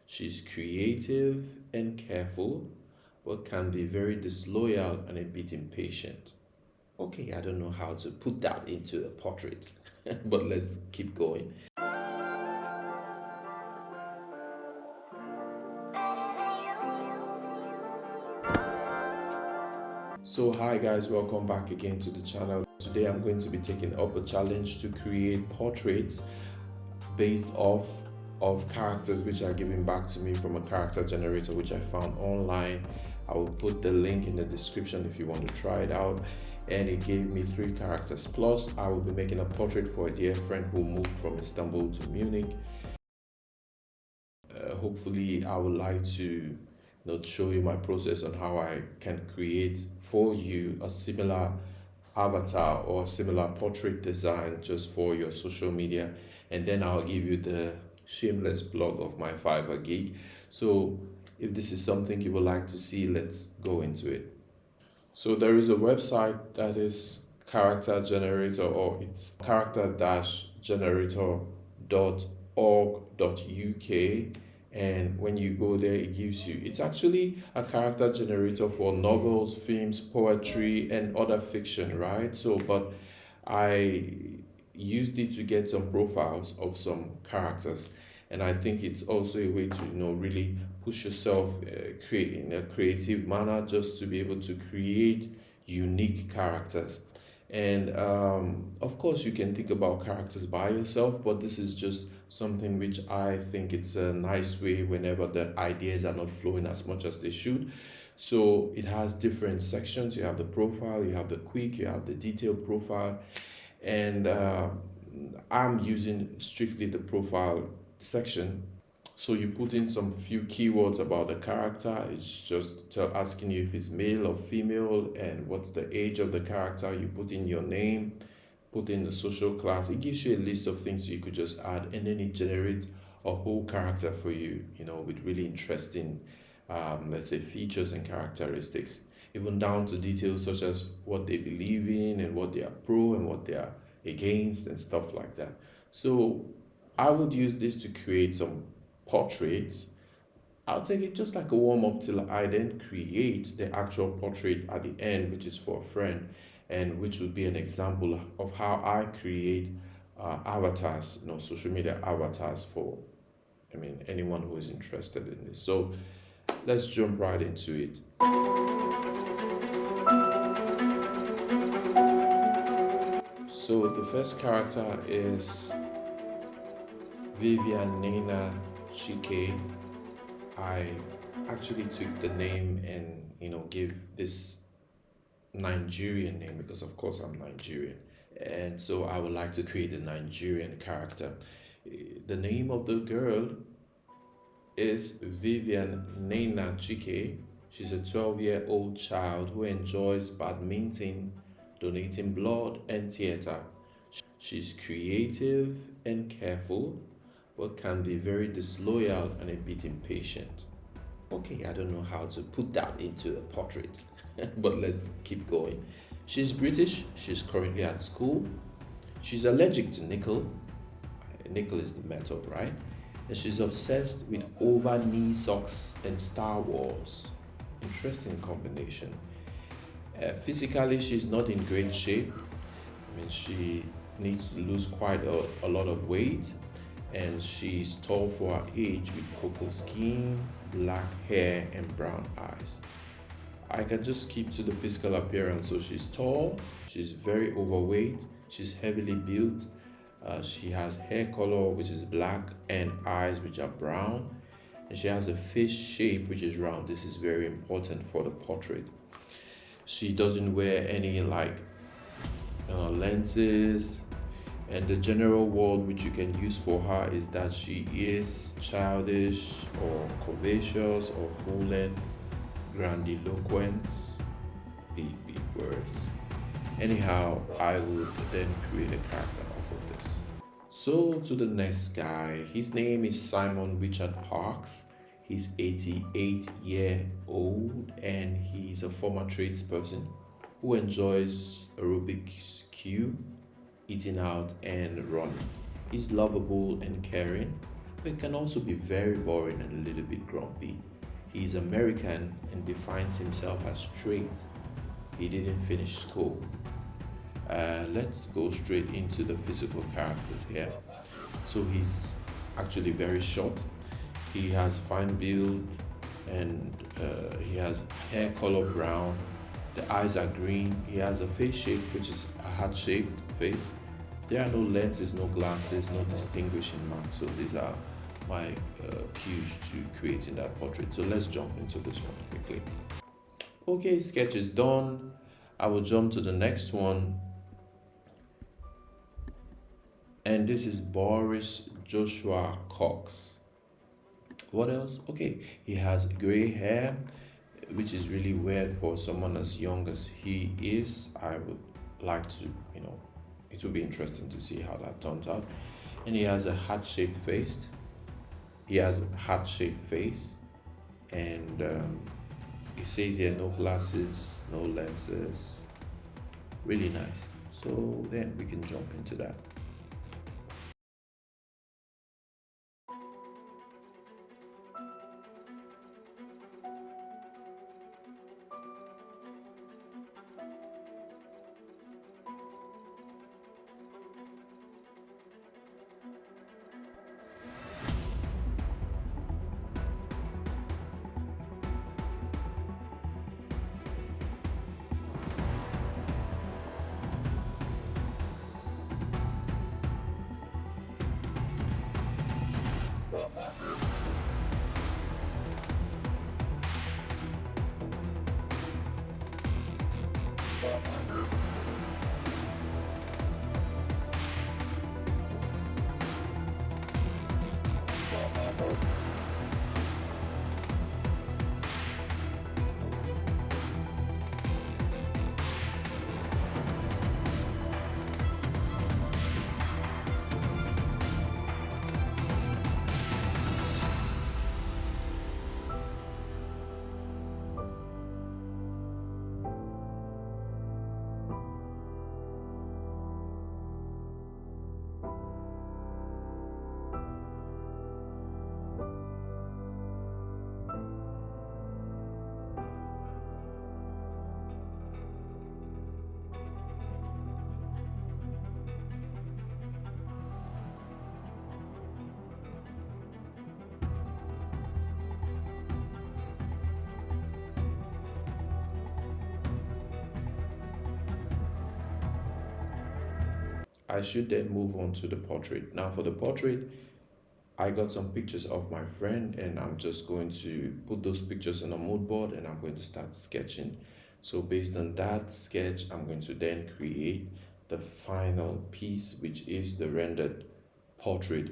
She's creative and careful, but can be very disloyal and a bit impatient. Okay, I don't know how to put that into a portrait, but let's keep going. So hi guys, welcome back again to the channel. Today I'm going to be taking up a challenge to create portraits based off of characters which are given back to me from a character generator which I found online. I will put the link in the description if you want to try it out. And it gave me 3 characters. Plus, I will be making a portrait for a dear friend who moved from Istanbul to Munich. Hopefully, I would like to show you my process on how I can create for you a similar avatar or similar portrait design just for your social media, and then I'll give you the shameless plug of my Fiverr gig. So if this is something you would like to see, let's go into it. So there is a website that is character generator, or it's character-generator.org.uk. And when you go there, it gives you, it's actually a character generator for novels, films, poetry, and other fiction, right? So but I used it to get some profiles of some characters, and I think it's also a way to really push yourself, create in a creative manner, just to be able to create unique characters. And of course, you can think about characters by yourself, but this is just something which I think it's a nice way whenever the ideas are not flowing as much as they should. So it has different sections. You have the profile, you have the quick, you have the detailed profile, and I'm using strictly the profile section. So you put in some few keywords about the character. It's just asking you if it's male or female and what's the age of the character. You put in your name, put in the social class. It gives you a list of things you could just add, and then it generates a whole character for you, with really interesting, let's say, features and characteristics, even down to details such as what they believe in and what they are pro and what they are against and stuff like that. So I would use this to create some portraits. I'll take it just like a warm up till I then create the actual portrait at the end, which is for a friend, and which would be an example of how I create avatars, social media avatars for, anyone who is interested in this. So let's jump right into it. So the first character is Vivian Nena Chike. I actually took the name and gave this Nigerian name because of course I'm Nigerian, and so I would like to create a Nigerian character. The name of the girl is Vivian Nena Chike. She's a 12-year-old child who enjoys badminton, donating blood, and theater. She's creative and careful, but can be very disloyal and a bit impatient. Okay, I don't know how to put that into a portrait, but let's keep going. She's British, she's currently at school, she's allergic to nickel. Nickel is the metal, right? And she's obsessed with over knee socks and Star Wars. Interesting combination. Physically, she's not in great shape. She needs to lose quite a lot of weight, and she's tall for her age with cocoa skin, black hair, and brown eyes. I can just keep to the physical appearance. So she's tall, she's very overweight, she's heavily built, she has hair color which is black and eyes which are brown, and she has a face shape which is round. This is very important for the portrait. She doesn't wear any lenses, and the general word which you can use for her is that she is childish or curvaceous or full length, grandiloquent, big words. Anyhow, I would then create a character off of this. So to the next guy, his name is Simon Richard Parks. He's 88-year-old and he's a former tradesperson who enjoys Rubik's Cube, eating out, and running. He's lovable and caring, but it can also be very boring and a little bit grumpy. He's American and defines himself as straight. He didn't finish school. Let's go straight into the physical characters here. So he's actually very short. He has fine build and he has hair color brown. The eyes are green. He has a face shape which is a heart shaped face. There are no lenses, no glasses, no distinguishing marks. So these are my cues to creating that portrait. So let's jump into this one quickly. Okay, sketch is done. I will jump to the next one. And this is Boris Joshua Cox. What else? Okay, he has gray hair, which is really weird for someone as young as he is. I would like to, it would be interesting to see how that turns out. And he has a heart-shaped face. He has a heart-shaped face, and it says here no glasses, no lenses. Really nice. So then we can jump into that. I should then move on to the portrait. Now, for the portrait, I got some pictures of my friend, and I'm just going to put those pictures on a mood board and I'm going to start sketching. So, based on that sketch, I'm going to then create the final piece, which is the rendered portrait.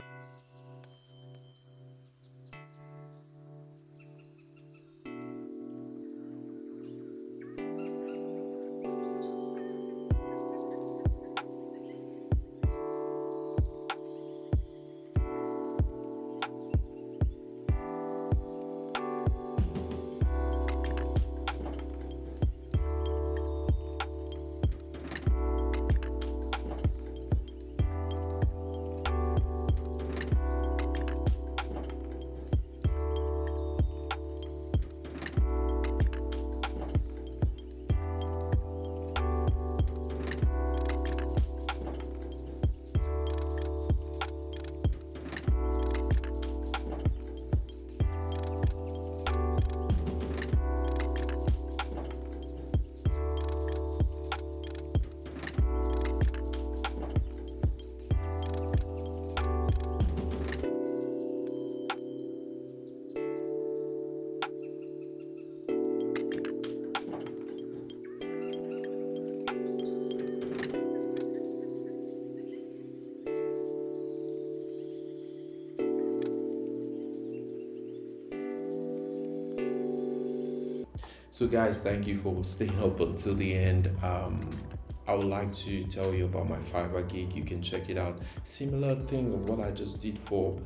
So, guys, thank you for staying up until the end. I would like to tell you about my Fiverr gig. You can check it out. Similar thing of what I just did for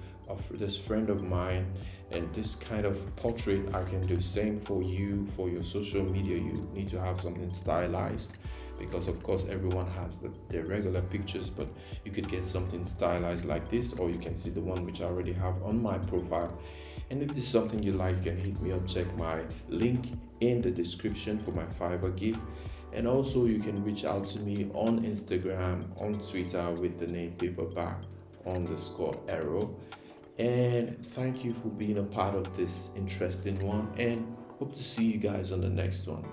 this friend of mine, and this kind of portrait I can do. Same for you for your social media. You need to have something stylized, because of course everyone has their regular pictures, but you could get something stylized like this, or you can see the one which I already have on my profile. And if this is something you like, you can hit me up. Check my link in the description for my Fiverr gig. And also you can reach out to me on Instagram, on Twitter with the name paperback_arrow. And thank you for being a part of this interesting one, and hope to see you guys on the next one.